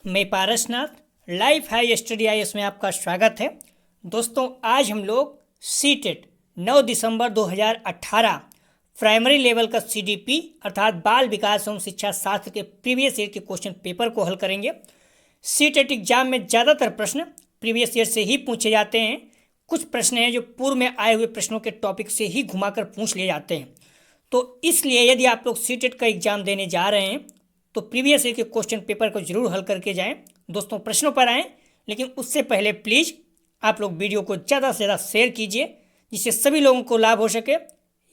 मैं Parasnath life high study IAS में आपका स्वागत है। दोस्तों, आज हम लोग सीटेट 9 दिसंबर 2018 प्राइमरी लेवल का CDP अर्थात बाल विकास एवं शिक्षा शास्त्र के प्रीवियस ईयर के क्वेश्चन पेपर को हल करेंगे। सीटेट एग्जाम में ज़्यादातर प्रश्न प्रीवियस ईयर से ही पूछे जाते हैं। कुछ प्रश्न हैं जो पूर्व में आए हुए प्रश्नों के टॉपिक से ही घुमाकर पूछ लिए जाते हैं। तो इसलिए यदि आप लोग सीटेट का एग्जाम देने जा रहे हैं तो प्रीवियस ईयर के क्वेश्चन पेपर को जरूर हल करके जाएं। दोस्तों, प्रश्नों पर आएँ, लेकिन उससे पहले प्लीज़ आप लोग वीडियो को ज़्यादा से ज़्यादा शेयर कीजिए जिससे सभी लोगों को लाभ हो सके।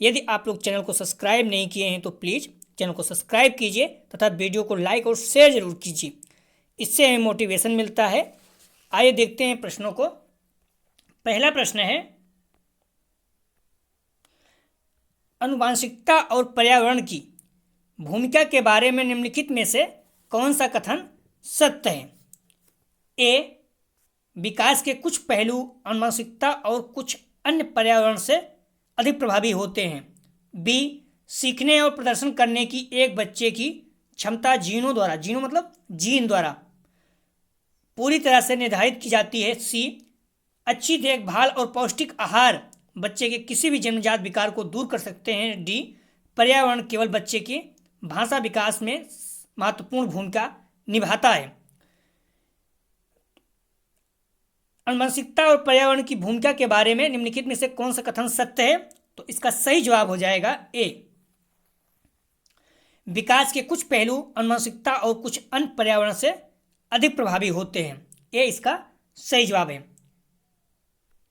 यदि आप लोग चैनल को सब्सक्राइब नहीं किए हैं तो प्लीज़ चैनल को सब्सक्राइब कीजिए तथा वीडियो को लाइक और शेयर जरूर कीजिए, इससे हमें मोटिवेशन मिलता है। आइए देखते हैं प्रश्नों को। पहला प्रश्न है, आनुवांशिकता और पर्यावरण की भूमिका के बारे में निम्नलिखित में से कौन सा कथन सत्य है? ए, विकास के कुछ पहलू आनुवांशिकता और कुछ अन्य पर्यावरण से अधिक प्रभावी होते हैं। बी, सीखने और प्रदर्शन करने की एक बच्चे की क्षमता जीनों द्वारा, जीनों मतलब जीन द्वारा पूरी तरह से निर्धारित की जाती है। सी, अच्छी देखभाल और पौष्टिक आहार बच्चे के किसी भी जन्मजात विकार को दूर कर सकते हैं। डी, पर्यावरण केवल बच्चे के भाषा विकास में महत्वपूर्ण भूमिका निभाता है। आनुवंशिकता और पर्यावरण की भूमिका के बारे में निम्नलिखित में से कौन सा कथन सत्य है? तो इसका सही जवाब हो जाएगा ए, विकास के कुछ पहलू आनुवंशिकता और कुछ अन्य पर्यावरण से अधिक प्रभावी होते हैं। ए इसका सही जवाब है।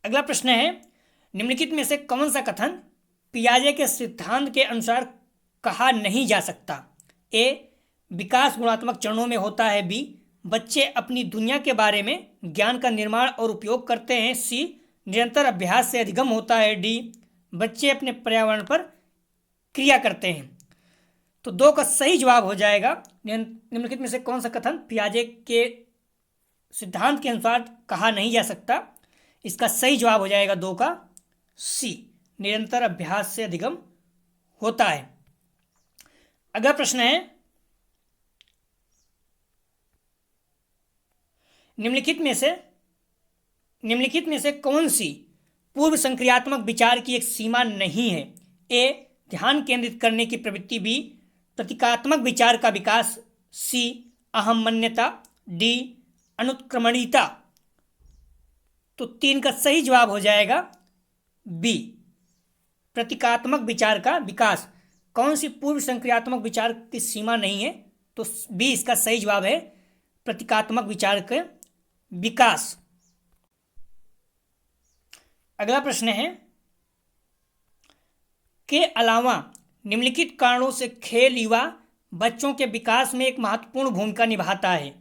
अगला प्रश्न है, निम्नलिखित में से कौन सा कथन पियाजे के सिद्धांत के अनुसार कहा नहीं जा सकता? ए, विकास गुणात्मक चरणों में होता है। बी, बच्चे अपनी दुनिया के बारे में ज्ञान का निर्माण और उपयोग करते हैं। सी, निरंतर अभ्यास से अधिगम होता है। डी, बच्चे अपने पर्यावरण पर क्रिया करते हैं। तो दो का सही जवाब हो जाएगा। निम्नलिखित में से कौन सा कथन पियाजे के सिद्धांत के अनुसार कहा नहीं जा सकता? इसका सही जवाब हो जाएगा दो का सी, निरंतर अभ्यास से अधिगम होता है। अगला प्रश्न है, निम्नलिखित में से कौन सी पूर्व संक्रियात्मक विचार की एक सीमा नहीं है? ए, ध्यान केंद्रित करने की प्रवृत्ति। बी, प्रतीकात्मक विचार का विकास। सी, अहंमन्यता। डी, अनुत्क्रमणीयता। तो तीन का सही जवाब हो जाएगा बी, प्रतीकात्मक विचार का विकास। कौन सी पूर्व संक्रियात्मक विचार की सीमा नहीं है? तो बी इसका सही जवाब है, प्रतीकात्मक विचार के विकास। अगला प्रश्न है, के अलावा निम्नलिखित कारणों से खेल युवा बच्चों के विकास में एक महत्वपूर्ण भूमिका निभाता है।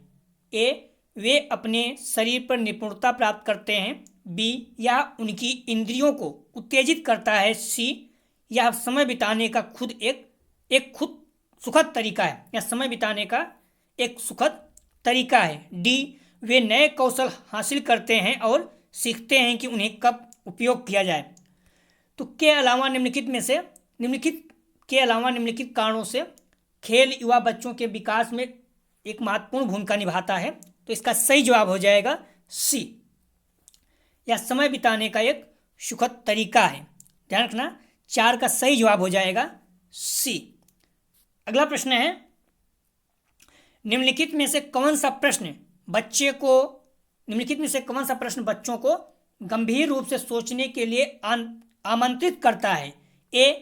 ए, वे अपने शरीर पर निपुणता प्राप्त करते हैं। बी, यह उनकी इंद्रियों को उत्तेजित करता है। सी, यह समय बिताने का खुद सुखद तरीका है, या समय बिताने का एक सुखद तरीका है। डी, वे नए कौशल हासिल करते हैं और सीखते हैं कि उन्हें कब उपयोग किया जाए। तो के अलावा निम्नलिखित कारणों से खेल युवा बच्चों के विकास में एक महत्वपूर्ण भूमिका निभाता है। तो इसका सही जवाब हो जाएगा सी, यह समय बिताने का एक सुखद तरीका है। ध्यान रखना, चार का सही जवाब हो जाएगा सी। अगला प्रश्न है, निम्नलिखित में से कौन सा प्रश्न बच्चों को गंभीर रूप से सोचने के लिए आमंत्रित करता है? ए,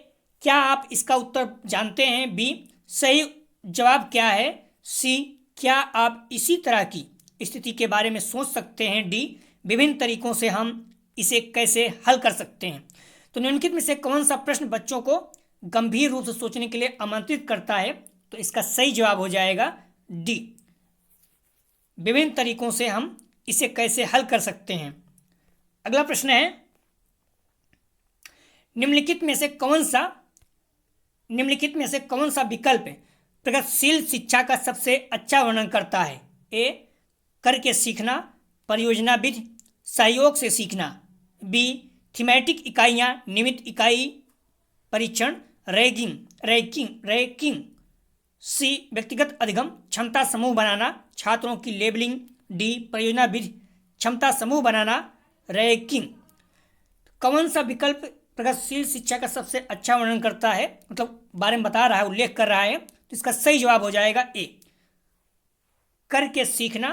क्या आप इसका उत्तर जानते हैं? बी, सही जवाब क्या है? सी, क्या आप इसी तरह की स्थिति के बारे में सोच सकते हैं? डी, विभिन्न तरीकों से हम इसे कैसे हल कर सकते हैं? तो निम्नलिखित में से कौन सा प्रश्न बच्चों को गंभीर रूप से सोचने के लिए आमंत्रित करता है? तो इसका सही जवाब हो जाएगा डी, विभिन्न तरीकों से हम इसे कैसे हल कर सकते हैं। अगला प्रश्न है, निम्नलिखित में से कौन सा विकल्प प्रगतिशील शिक्षा का सबसे अच्छा वर्णन करता है? ए, करके सीखना, परियोजना विधि, सहयोग से सीखना। बी, थीमेटिक इकाइयाँ, नियमित इकाई परीक्षण, रैंकिंग। सी व्यक्तिगत अधिगम क्षमता समूह बनाना, छात्रों की लेबलिंग। डी परियोजना विधि क्षमता समूह बनाना, रैंकिंग। कौन सा विकल्प प्रगतिशील शिक्षा का सबसे अच्छा वर्णन करता है, मतलब बारे में बता रहा है, उल्लेख कर रहा है? तो इसका सही जवाब हो जाएगा ए करके सीखना,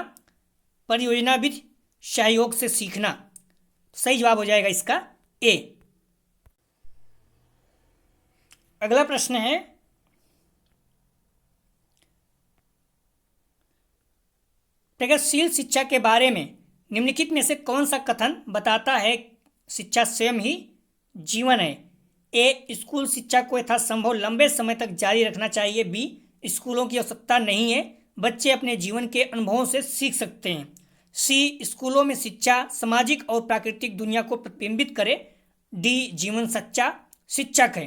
परियोजना विधि, सहयोग से सीखना। सही जवाब हो जाएगा इसका ए। अगला प्रश्न है, प्रगतिशील शिक्षा के बारे में निम्नलिखित में से कौन सा कथन बताता है शिक्षा स्वयं ही जीवन है? ए स्कूल शिक्षा को यथासंभव लंबे समय तक जारी रखना चाहिए। बी स्कूलों की आवश्यकता नहीं है, बच्चे अपने जीवन के अनुभवों से सीख सकते हैं। सी स्कूलों में शिक्षा सामाजिक और प्राकृतिक दुनिया को प्रतिबिंबित करे। डी जीवन सच्चा शिक्षक है।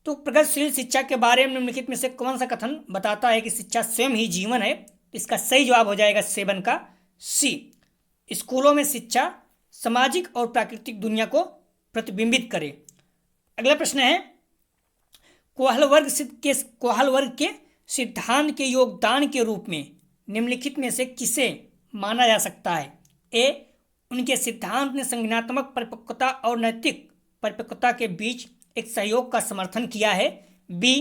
तो प्रगतिशील शिक्षा के बारे में निम्नलिखित में से कौन सा कथन बताता है कि शिक्षा स्वयं ही जीवन है? इसका सही जवाब हो जाएगा 7 का सी। स्कूलों में शिक्षा सामाजिक और प्राकृतिक दुनिया को प्रतिबिंबित करे। अगला प्रश्न है, कोहल वर्ग के सिद्धांत के योगदान के रूप में निम्नलिखित में से किसे माना जा सकता है? ए उनके सिद्धांत ने संज्ञानात्मक परिपक्वता और नैतिक परिपक्वता के बीच एक सहयोग का समर्थन किया है। बी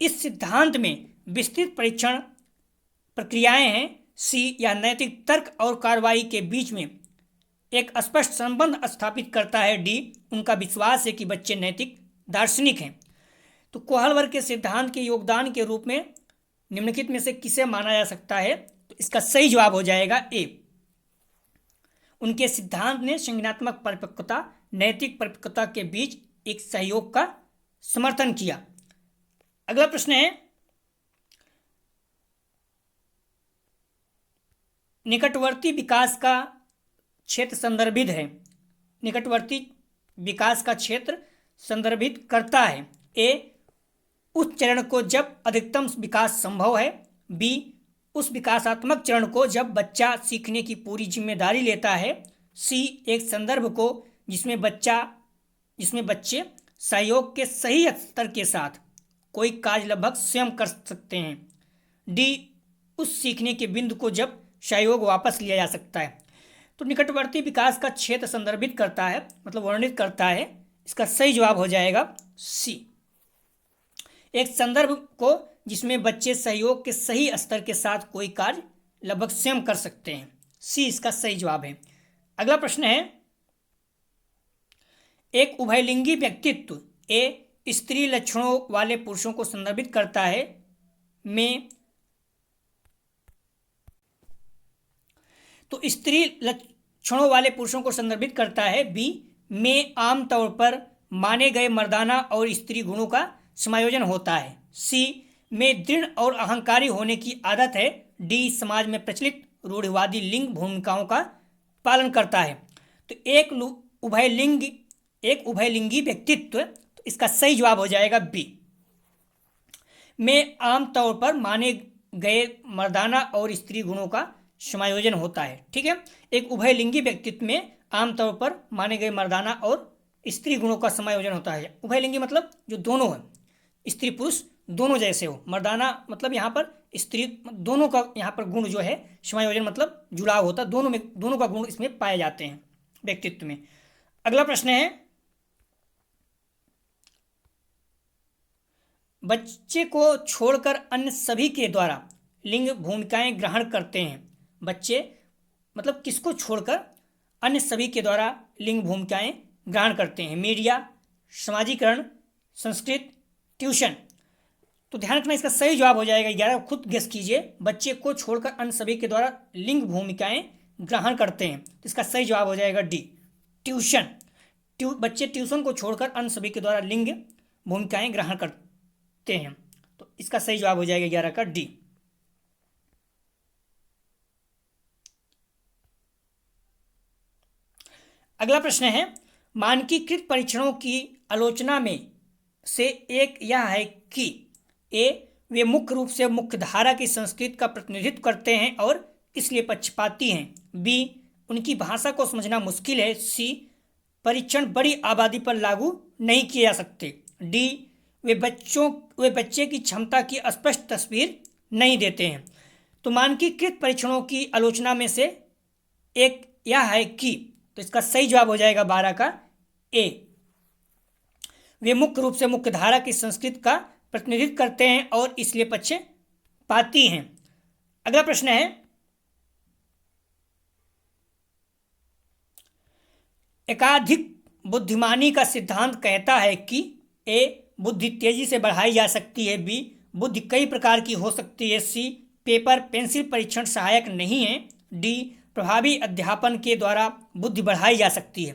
इस सिद्धांत में विस्तृत परीक्षण प्रक्रियाएं हैं। सी या नैतिक तर्क और कार्रवाई के बीच में एक स्पष्ट संबंध स्थापित करता है। डी उनका विश्वास है कि बच्चे नैतिक दार्शनिक हैं। तो कोहल वर्ग के सिद्धांत के योगदान के रूप में निम्नलिखित में से किसे माना जा सकता है? तो इसका सही जवाब हो जाएगा ए उनके सिद्धांत ने संज्ञानात्मक परिपक्वता नैतिक परिपक्वता के बीच एक सहयोग का समर्थन किया। अगला प्रश्न है, निकटवर्ती विकास का क्षेत्र संदर्भित है। निकटवर्ती विकास का क्षेत्र संदर्भित करता है। ए उस चरण को जब अधिकतम विकास संभव है। बी उस विकासात्मक चरण को जब बच्चा सीखने की पूरी जिम्मेदारी लेता है। सी एक संदर्भ को जिसमें बच्चे सहयोग के सही स्तर के साथ कोई कार्य लगभग स्वयं कर सकते हैं। डी उस सीखने के बिंदु को जब सहयोग वापस लिया जा सकता है। तो निकटवर्ती विकास का क्षेत्र संदर्भित करता है, मतलब वर्णित करता है। इसका सही जवाब हो जाएगा सी एक संदर्भ को जिसमें बच्चे सहयोग के सही स्तर के साथ कोई कार्य लगभग स्वयं कर सकते हैं। सी इसका सही जवाब है। अगला प्रश्न है, एक उभयलिंगी व्यक्तित्व ए स्त्री लक्षणों वाले पुरुषों को संदर्भित करता है। में तो स्त्री लक्षणों वाले पुरुषों को संदर्भित करता है। बी में आमतौर पर माने गए मर्दाना और स्त्री गुणों का समायोजन होता है। सी में दृढ़ और अहंकारी होने की आदत है। डी समाज में प्रचलित रूढ़िवादी लिंग भूमिकाओं का पालन करता है। तो एक उभयलिंगी व्यक्तित्व, तो इसका सही जवाब हो जाएगा बी में आमतौर पर माने गए मर्दाना और स्त्री गुणों का समायोजन होता है। ठीक है, एक उभयलिंगी व्यक्तित्व में आमतौर पर माने गए मर्दाना और स्त्री गुणों का समायोजन होता है। उभयलिंगी मतलब जो दोनों है, स्त्री पुरुष दोनों जैसे हो। मर्दाना मतलब यहाँ पर स्त्री दोनों का यहाँ पर गुण जो है समायोजन मतलब जुड़ाव होता है, दोनों का गुण इसमें पाए जाते हैं व्यक्तित्व में। अगला प्रश्न है, बच्चे को छोड़कर अन्य सभी के द्वारा लिंग भूमिकाएं ग्रहण करते हैं। बच्चे मतलब किसको छोड़कर अन्य सभी के द्वारा लिंग भूमिकाएं ग्रहण करते हैं? मीडिया, समाजीकरण, संस्कृत, ट्यूशन। तो ध्यान रखना इसका सही जवाब हो जाएगा 11। खुद गेस कीजिए, बच्चे को छोड़कर अन्य सभी के द्वारा लिंग भूमिकाएं ग्रहण करते हैं। तो इसका सही जवाब हो जाएगा डी ट्यूशन। बच्चे ट्यूशन को छोड़कर अन्य सभी के द्वारा लिंग भूमिकाएं ग्रहण करते हैं। तो इसका सही जवाब हो जाएगा 11 का डी। अगला प्रश्न है, मानकीकृत परीक्षणों की आलोचना में से एक यह है कि ए वे मुख्य रूप से मुख्यधारा की संस्कृति का प्रतिनिधित्व करते हैं और इसलिए पक्षपाती हैं। बी उनकी भाषा को समझना मुश्किल है। सी परीक्षण बड़ी आबादी पर लागू नहीं किए जा सकते। डी वे बच्चे की क्षमता की स्पष्ट तस्वीर नहीं देते हैं। तो मानकीकृत परीक्षणों की आलोचना में से एक यह है कि, तो इसका सही जवाब हो जाएगा 12 का ए। वे मुख्य रूप से मुख्यधारा की संस्कृति का प्रतिनिधित्व करते हैं और इसलिए पक्षपाती हैं। अगला प्रश्न है, एकाधिक बुद्धिमानी का सिद्धांत कहता है कि ए बुद्धि तेजी से बढ़ाई जा सकती है, बी बुद्धि कई प्रकार की हो सकती है, सी पेपर पेंसिल परीक्षण सहायक नहीं है, डी प्रभावी अध्यापन के द्वारा बुद्धि बढ़ाई जा सकती है।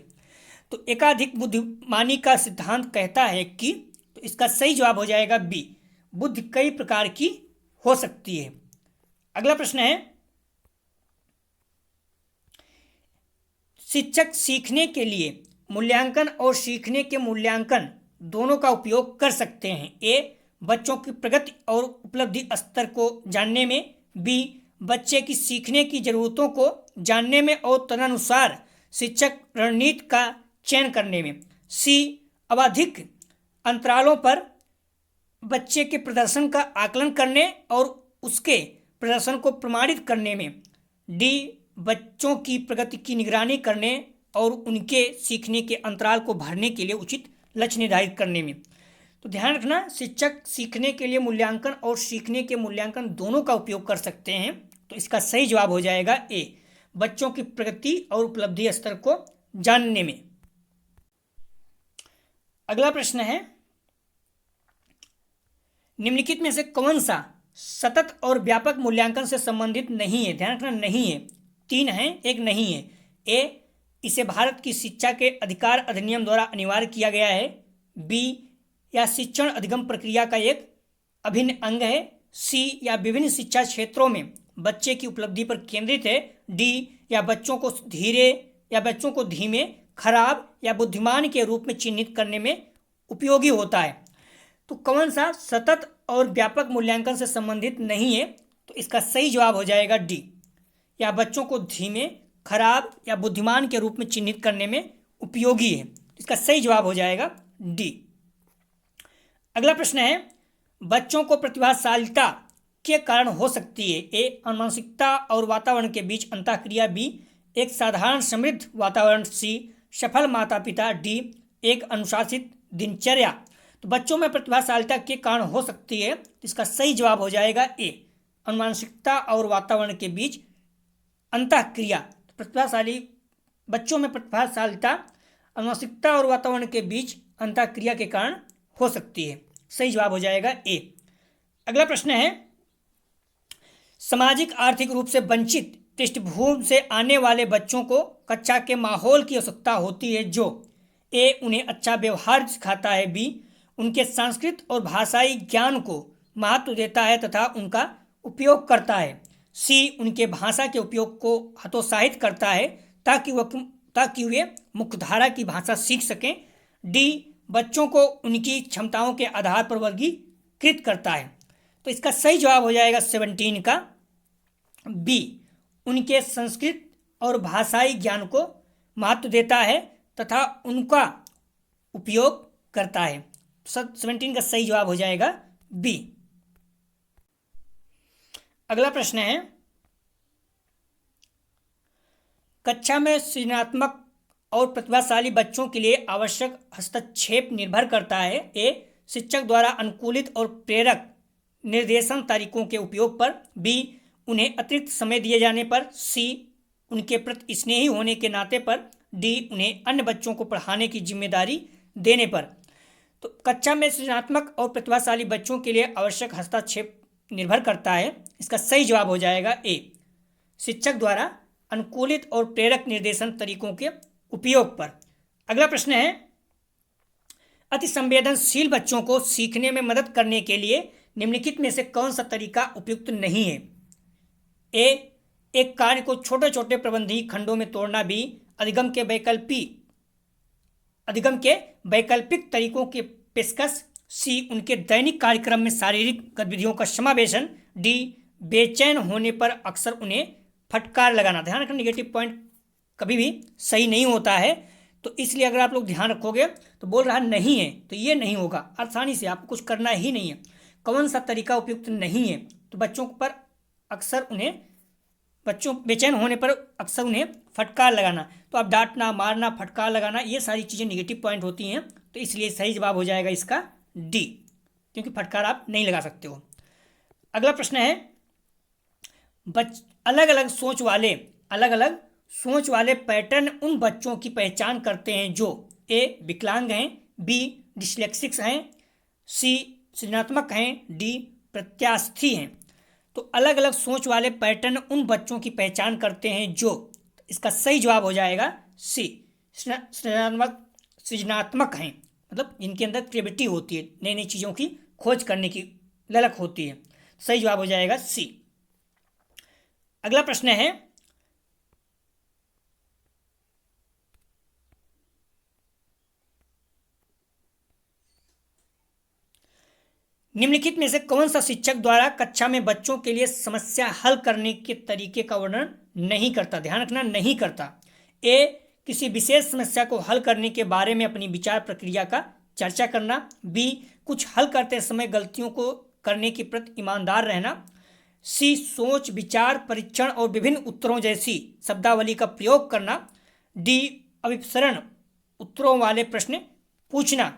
तो एकाधिक बुद्धिमानी का सिद्धांत कहता है कि, तो इसका सही जवाब हो जाएगा बी बुद्धि कई प्रकार की हो सकती है। अगला प्रश्न है, शिक्षक सीखने के लिए मूल्यांकन और सीखने के मूल्यांकन दोनों का उपयोग कर सकते हैं। ए बच्चों की प्रगति और उपलब्धि स्तर को जानने में, बी बच्चे की सीखने की जरूरतों को जानने में और तदनुसार शिक्षक रणनीति का चयन करने में, सी आवधिक अंतरालों पर बच्चे के प्रदर्शन का आकलन करने और उसके प्रदर्शन को प्रमाणित करने में, डी बच्चों की प्रगति की निगरानी करने और उनके सीखने के अंतराल को भरने के लिए उचित लक्ष्य निर्धारित करने में। तो ध्यान रखना, शिक्षक सीखने के लिए मूल्यांकन और सीखने के मूल्यांकन दोनों का उपयोग कर सकते हैं। तो इसका सही जवाब हो जाएगा ए बच्चों की प्रगति और उपलब्धि स्तर को जानने में। अगला प्रश्न है, निम्नलिखित में से कौन सा सतत और व्यापक मूल्यांकन से संबंधित नहीं है? ध्यान रखना, नहीं है। 3 है, एक नहीं है। ए इसे भारत की शिक्षा के अधिकार अधिनियम द्वारा अनिवार्य किया गया है, बी या शिक्षण अधिगम प्रक्रिया का एक अभिन्न अंग है, सी या विभिन्न शिक्षा क्षेत्रों में बच्चे की उपलब्धि पर केंद्रित है, डी या बच्चों को धीमे, खराब या बुद्धिमान के रूप में चिन्हित करने में उपयोगी होता है। तो कौन सा सतत और व्यापक मूल्यांकन से संबंधित नहीं है? तो इसका सही जवाब हो जाएगा डी या बच्चों को धीमे, खराब या बुद्धिमान के रूप में चिन्हित करने में उपयोगी है। इसका सही जवाब हो जाएगा डी। अगला प्रश्न है, बच्चों को प्रतिभाशालिता के कारण हो सकती है। ए अनुवांशिकता और वातावरण के बीच अंतःक्रिया, बी एक साधारण समृद्ध वातावरण, सी सफल माता पिता, डी एक अनुशासित दिनचर्या। तो बच्चों में प्रतिभाशालिता के कारण हो सकती है, इसका सही जवाब हो जाएगा ए अनुवांशिकता और वातावरण के बीच अंतःक्रिया। बच्चों में प्रतिभाशालिता अनुवांशिकता और वातावरण के बीच अंतःक्रिया के कारण हो सकती है। सही जवाब हो जाएगा ए। अगला प्रश्न है, सामाजिक आर्थिक रूप से वंचित पृष्ठभूमि से आने वाले बच्चों को कक्षा के माहौल की आवश्यकता होती है जो ए उन्हें अच्छा व्यवहार सिखाता है, बी उनके सांस्कृतिक और भाषाई ज्ञान को महत्व देता है तथा उनका उपयोग करता है, सी उनके भाषा के उपयोग को हतोत्साहित करता है ताकि वे मुख्यधारा की भाषा सीख सकें, डी बच्चों को उनकी क्षमताओं के आधार पर वर्गीकृत करता है। तो इसका सही जवाब हो जाएगा 17 का बी उनके संस्कृत और भाषाई ज्ञान को महत्व देता है तथा उनका उपयोग करता है। 17 का सही जवाब हो जाएगा बी। अगला प्रश्न है, कक्षा में सृजनात्मक और प्रतिभाशाली बच्चों के लिए आवश्यक हस्तक्षेप निर्भर करता है। ए शिक्षक द्वारा अनुकूलित और प्रेरक निर्देशन तरीकों के उपयोग पर, बी उन्हें अतिरिक्त समय दिए जाने पर, सी उनके प्रति स्नेही होने के नाते पर, डी उन्हें अन्य बच्चों को पढ़ाने की जिम्मेदारी देने पर। तो कक्षा में सृजनात्मक और प्रतिभाशाली बच्चों के लिए आवश्यक हस्तक्षेप निर्भर करता है। इसका सही जवाब हो जाएगा ए शिक्षक द्वारा अनुकूलित और प्रेरक निर्देशन तरीकों के उपयोग पर। अगला प्रश्न है, अति संवेदनशील बच्चों को सीखने में मदद करने के लिए निम्नलिखित में से कौन सा तरीका उपयुक्त नहीं है? ए एक कार्य को छोटे छोटे प्रबंधीय खंडों में तोड़ना, बी अधिगम के वैकल्पिक तरीकों की पेशकश, सी उनके दैनिक कार्यक्रम में शारीरिक गतिविधियों का समावेशन, डी बेचैन होने पर अक्सर उन्हें फटकार लगाना। ध्यान रखना, नेगेटिव पॉइंट कभी भी सही नहीं होता है। तो इसलिए अगर आप लोग ध्यान रखोगे तो बोल रहा नहीं है तो ये नहीं होगा, आसानी से आपको कुछ करना ही नहीं है। कौन सा तरीका उपयुक्त नहीं है, तो बच्चों पर अक्सर उन्हें, बच्चों बेचैन होने पर अक्सर उन्हें फटकार लगाना, तो आप डांटना, मारना, फटकार लगाना, ये सारी चीज़ें नेगेटिव पॉइंट होती हैं। तो इसलिए सही जवाब हो जाएगा इसका डी, क्योंकि फटकार आप नहीं लगा सकते हो। अगला प्रश्न है, अलग अलग सोच वाले पैटर्न उन बच्चों की पहचान करते हैं जो ए विकलांग हैं, बी डिस्लेक्सिक्स हैं, सी सृजनात्मक हैं, डी प्रत्यास्थी हैं। तो अलग अलग सोच वाले पैटर्न उन बच्चों की पहचान करते हैं जो, इसका सही जवाब हो जाएगा सी सृजनात्मक हैं, मतलब इनके अंदर क्रिएटिविटी होती है, नई नई चीज़ों की खोज करने की ललक होती है। सही जवाब हो जाएगा सी। अगला प्रश्न है, निम्नलिखित में से कौन सा शिक्षक द्वारा कक्षा में बच्चों के लिए समस्या हल करने के तरीके का वर्णन नहीं करता? ध्यान रखना, नहीं करता। ए किसी विशेष समस्या को हल करने के बारे में अपनी विचार प्रक्रिया का चर्चा करना, बी कुछ हल करते समय गलतियों को करने के प्रति ईमानदार रहना, सी सोच विचार परीक्षण और विभिन्न उत्तरों जैसी शब्दावली का प्रयोग करना, डी अभिसरण उत्तरों वाले प्रश्न पूछना।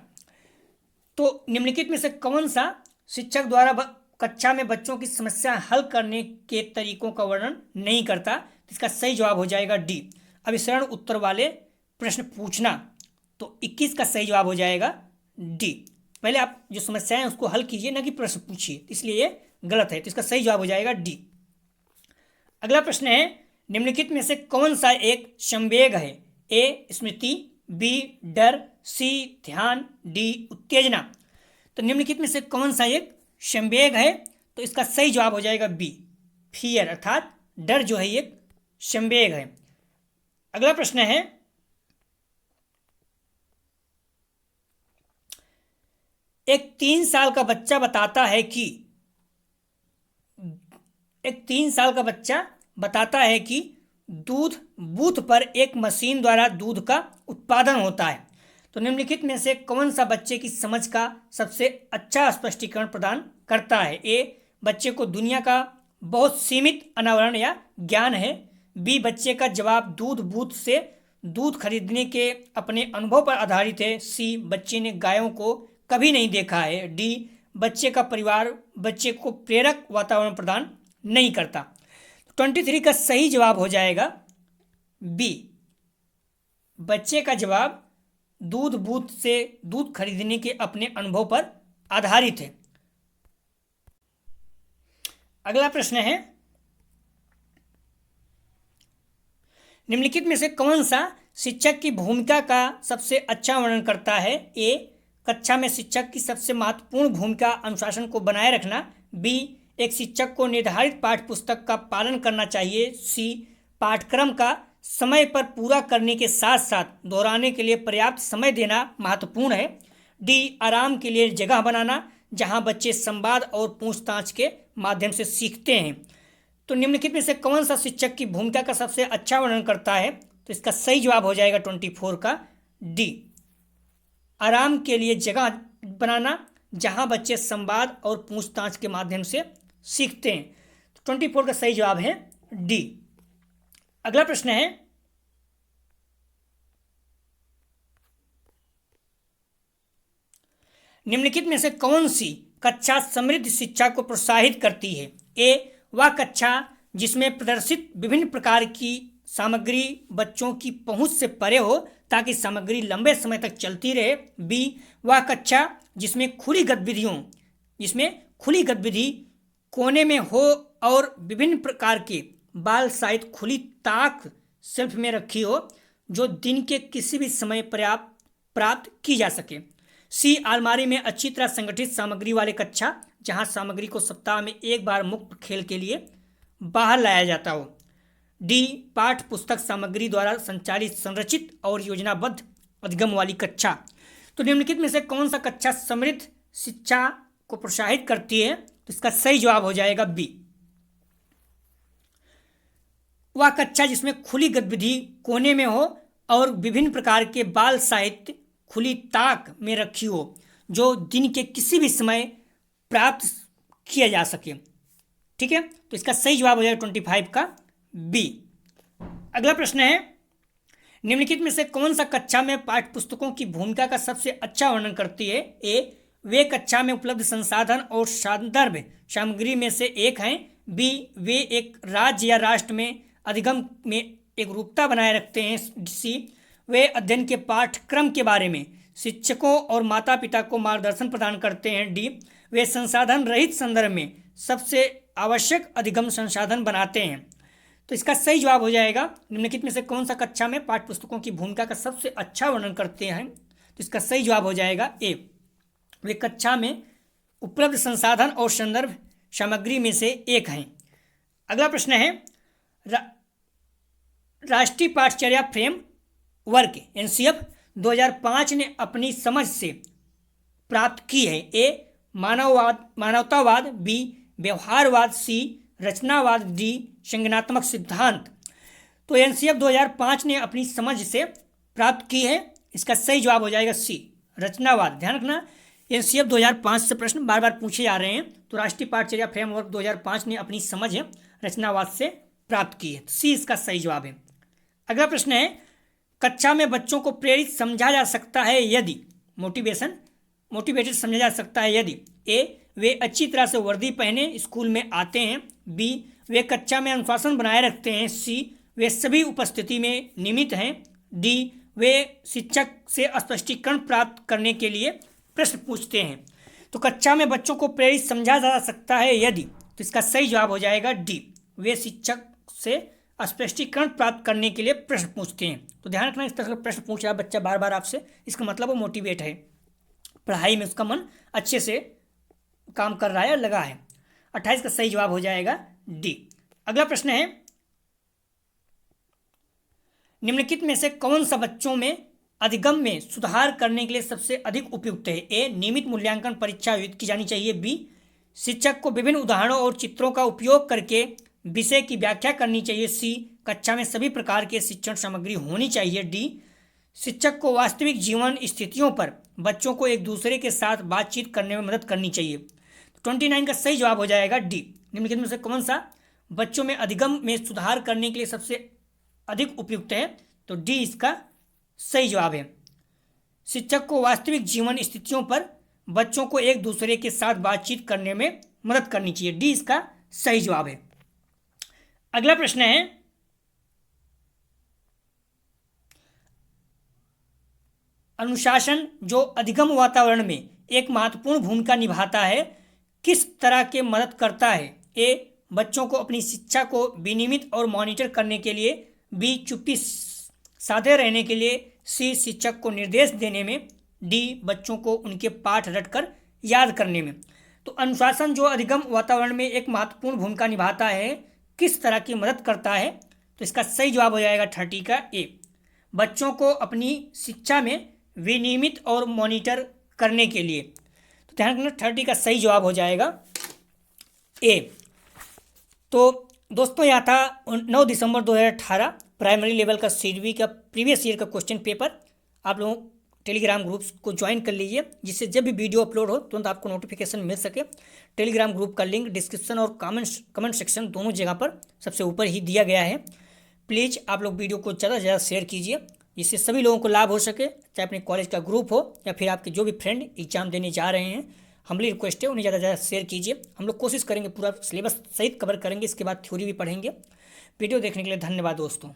तो निम्नलिखित में से कौन सा शिक्षक द्वारा कक्षा में बच्चों की समस्या हल करने के तरीकों का वर्णन नहीं करता? इसका सही जवाब हो जाएगा डी अभिसरण उत्तर वाले प्रश्न पूछना। तो 21 का सही जवाब हो जाएगा डी। पहले आप जो समस्या है उसको हल कीजिए, ना कि प्रश्न पूछिए, इसलिए ये गलत है। तो इसका सही जवाब हो जाएगा डी। अगला प्रश्न है, निम्नलिखित में से कौन सा एक संवेग है? ए स्मृति, बी डर, सी ध्यान, डी उत्तेजना। तो निम्नलिखित में से कौन सा एक संवेग है? तो इसका सही जवाब हो जाएगा बी फियर, अर्थात डर जो है एक संवेग है। अगला प्रश्न है, एक 3 साल का बच्चा बताता है कि दूध बूथ पर एक मशीन द्वारा दूध का उत्पादन होता है। तो निम्नलिखित में से कौन सा बच्चे की समझ का सबसे अच्छा स्पष्टीकरण प्रदान करता है? ए बच्चे को दुनिया का बहुत सीमित अनावरण या ज्ञान है, बी बच्चे का जवाब दूध बूथ से दूध खरीदने के अपने अनुभव पर आधारित है, सी बच्चे ने गायों को कभी नहीं देखा है, डी बच्चे का परिवार बच्चे को प्रेरक वातावरण प्रदान नहीं करता। 23 का सही जवाब हो जाएगा बी, बच्चे का जवाब दूध बूथ से दूध खरीदने के अपने अनुभव पर आधारित है। अगला प्रश्न है, निम्नलिखित में से कौन सा शिक्षक की भूमिका का सबसे अच्छा वर्णन करता है? ए कक्षा में शिक्षक की सबसे महत्वपूर्ण भूमिका अनुशासन को बनाए रखना, बी एक शिक्षक को निर्धारित पाठ्य पुस्तक का पालन करना चाहिए, सी पाठ्यक्रम का समय पर पूरा करने के साथ साथ दोहराने के लिए पर्याप्त समय देना महत्वपूर्ण है, डी आराम के लिए जगह बनाना जहां बच्चे संवाद और पूछताछ के माध्यम से सीखते हैं। तो निम्नलिखित में से कौन सा शिक्षक की भूमिका का सबसे अच्छा वर्णन करता है? तो इसका सही जवाब हो जाएगा 24 का डी आराम के लिए जगह बनाना जहां बच्चे संवाद और पूछताछ के माध्यम से सीखते हैं। तो 24 का सही जवाब है डी। अगला प्रश्न है, निम्नलिखित में से कौन सी कक्षा समृद्ध शिक्षा को प्रोत्साहित करती है? ए वह कक्षा जिसमें प्रदर्शित विभिन्न प्रकार की सामग्री बच्चों की पहुंच से परे हो ताकि सामग्री लंबे समय तक चलती रहे, बी वह कक्षा जिसमें खुली गतिविधि कोने में हो और विभिन्न प्रकार के बाल साहित्य खुली ताक शेल्फ में रखी हो जो दिन के किसी भी समय प्राप्त की जा सके, सी अलमारी में अच्छी तरह संगठित सामग्री वाले कक्षा जहां सामग्री को सप्ताह में एक बार मुक्त खेल के लिए बाहर लाया जाता हो, डी पाठ्य पुस्तक सामग्री द्वारा संचालित संरचित और योजनाबद्ध अधिगम वाली कक्षा। तो निम्नलिखित में से कौन सा कक्षा समृद्ध शिक्षा को प्रोत्साहित करती है? तो इसका सही जवाब हो जाएगा बी वह कक्षा जिसमें खुली गतिविधि कोने में हो और विभिन्न प्रकार के बाल साहित्य खुली ताक में रखी हो जो दिन के किसी भी समय प्राप्त किया जा सके। ठीक है, तो इसका सही जवाब हो जाएगा 25 का बी। अगला प्रश्न है, निम्नलिखित में से कौन सा कक्षा में पाठ्य पुस्तकों की भूमिका का सबसे अच्छा वर्णन करती है? ए, वे कक्षा में उपलब्ध संसाधन और संदर्भ सामग्री में से एक हैं। बी, वे एक राज्य या राष्ट्र में अधिगम में एक रूपता बनाए रखते हैं। सी, वे अध्ययन के पाठ्यक्रम के बारे में शिक्षकों और माता पिता को मार्गदर्शन प्रदान करते हैं। डी, वे संसाधन रहित संदर्भ में सबसे आवश्यक अधिगम संसाधन बनाते हैं। तो इसका सही जवाब हो जाएगा, निम्नलिखित में से कौन सा कक्षा में पाठ्य पुस्तकों की भूमिका का सबसे अच्छा वर्णन करते हैं? तो इसका सही जवाब हो जाएगा ए, वे कक्षा में उपलब्ध संसाधन और संदर्भ सामग्री में से एक हैं। अगला प्रश्न है, राष्ट्रीय पाठचर्या फ्रेम वर्क एनसीएफ 2005 ने अपनी समझ से प्राप्त की है। ए, मानवतावाद। बी, व्यवहारवाद। सी, रचनावाद। डी, संज्ञानात्मक सिद्धांत। तो एनसीएफ 2005 ने अपनी समझ से प्राप्त की है। इसका सही जवाब हो जाएगा सी, रचनावाद। ध्यान रखना, एनसीएफ 2005 से प्रश्न बार बार पूछे जा रहे हैं। तो राष्ट्रीय पाठचर्या फ्रेमवर्क 2005 ने अपनी समझ रचनावाद से प्राप्त की है। सी इसका सही जवाब है। अगला प्रश्न है, कक्षा में बच्चों को प्रेरित समझा जा सकता है यदि मोटिवेटेड समझा जा सकता है यदि ए, वे अच्छी तरह से वर्दी पहने स्कूल में आते हैं। बी, वे कक्षा में अनुशासन बनाए रखते हैं। सी, वे सभी उपस्थिति में नियमित हैं। डी, वे शिक्षक से स्पष्टीकरण प्राप्त करने के लिए प्रश्न पूछते हैं। तो कक्षा में बच्चों को प्रेरित समझा जा सकता है यदि, तो इसका सही जवाब हो जाएगा डी, वे शिक्षक से स्पष्टीकरण प्राप्त करने के लिए प्रश्न पूछते हैं। तो ध्यान रखना, इस तरह का प्रश्न पूछ रहा है बच्चा बार बार आपसे, इसका मतलब वो मोटिवेट है, पढ़ाई में उसका मन अच्छे से काम कर रहा है, लगा है। 28 का सही जवाब हो जाएगा डी। अगला प्रश्न है, निम्नलिखित में से कौन सा बच्चों में अधिगम में सुधार करने के लिए सबसे अधिक उपयुक्त है? ए, नियमित मूल्यांकन परीक्षा आयोजित की जानी चाहिए। बी, शिक्षक को विभिन्न उदाहरणों और चित्रों का उपयोग करके विषय की व्याख्या करनी चाहिए। सी, कक्षा में सभी प्रकार के शिक्षण सामग्री होनी चाहिए। डी, शिक्षक को वास्तविक जीवन स्थितियों पर बच्चों को एक दूसरे के साथ बातचीत करने में मदद करनी चाहिए। 29 का सही जवाब हो जाएगा डी। निम्नलिखित में से कौन सा बच्चों में अधिगम में सुधार करने के लिए सबसे अधिक उपयुक्त है? तो डी इसका सही जवाब है। शिक्षक को वास्तविक जीवन स्थितियों पर बच्चों को एक दूसरे के साथ बातचीत करने में मदद करनी चाहिए। डी इसका सही जवाब है। अगला प्रश्न है, अनुशासन जो अधिगम वातावरण में एक महत्वपूर्ण भूमिका निभाता है किस तरह के मदद करता है? ए, बच्चों को अपनी शिक्षा को विनियमित और मॉनिटर करने के लिए। बी, चुप्पी साधे रहने के लिए। सी, शिक्षक को निर्देश देने में। डी, बच्चों को उनके पाठ रटकर याद करने में। तो अनुशासन जो अधिगम वातावरण में एक महत्वपूर्ण भूमिका निभाता है किस तरह की मदद करता है? तो इसका सही जवाब हो जाएगा 30 का ए, बच्चों को अपनी शिक्षा में विनियमित और मॉनिटर करने के लिए। तो ध्यान रखना, 30 का सही जवाब हो जाएगा ए। तो दोस्तों, यहाँ था 9 दिसंबर 2018 प्राइमरी लेवल का सीडीबी का प्रीवियस ईयर का क्वेश्चन पेपर। आप लोग टेलीग्राम ग्रुप्स को ज्वाइन कर लीजिए, जिससे जब भी वीडियो अपलोड हो तुरंत आपको नोटिफिकेशन मिल सके। टेलीग्राम ग्रुप का लिंक डिस्क्रिप्शन और कमेंट सेक्शन दोनों जगह पर सबसे ऊपर ही दिया गया है। प्लीज़ आप लोग वीडियो को ज़्यादा से ज़्यादा शेयर कीजिए, जिससे सभी लोगों को लाभ हो सके, चाहे अपने कॉलेज का ग्रुप हो या फिर आपके जो भी फ्रेंड एग्जाम देने जा रहे हैं। हमारी रिक्वेस्ट है उन्हें ज़्यादा से ज़्यादा शेयर कीजिए। हम लोग कोशिश करेंगे पूरा सिलेबस सहित कवर करेंगे, इसके बाद थ्योरी भी पढ़ेंगे। वीडियो देखने के लिए धन्यवाद दोस्तों।